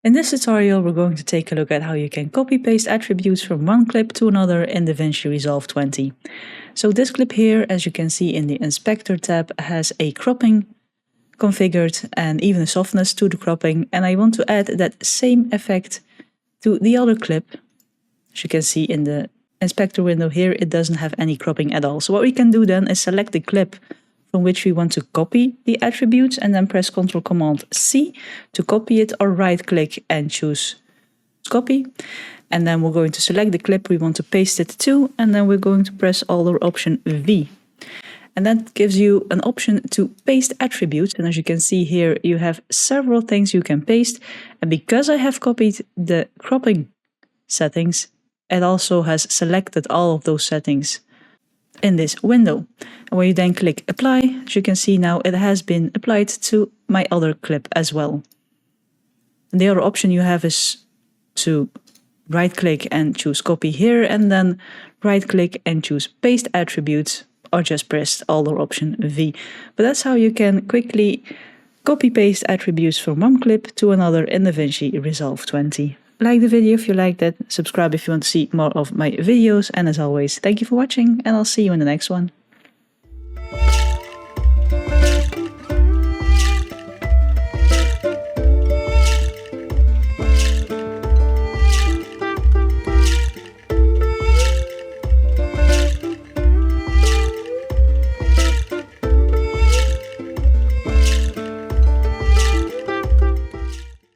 In this tutorial, we're going to take a look at how you can copy-paste attributes from one clip to another in DaVinci Resolve 20. So this clip here, as you can see in the Inspector tab, has a cropping configured and even a softness to the cropping, and I want to add that same effect to the other clip. As you can see in the Inspector window here, it doesn't have any cropping at all. So what we can do then is select the clip from which we want to copy the attributes and then press Ctrl+Command+C to copy it, or right click and choose copy. And then we're going to select the clip we want to paste it to, and then we're going to press Alt+Option+V. And that gives you an option to paste attributes. And as you can see here, you have several things you can paste. And because I have copied the cropping settings, it also has selected all of those settings in this window. And when you then click apply, as you can see now, it has been applied to my other clip as well. And the other option you have is to right click and choose copy here, and then right click and choose paste attributes, or just press Alt+Option+V. But that's how you can quickly copy paste attributes from one clip to another in DaVinci Resolve 20. Like the video if you liked it, subscribe if you want to see more of my videos, and as always, thank you for watching, and I'll see you in the next one.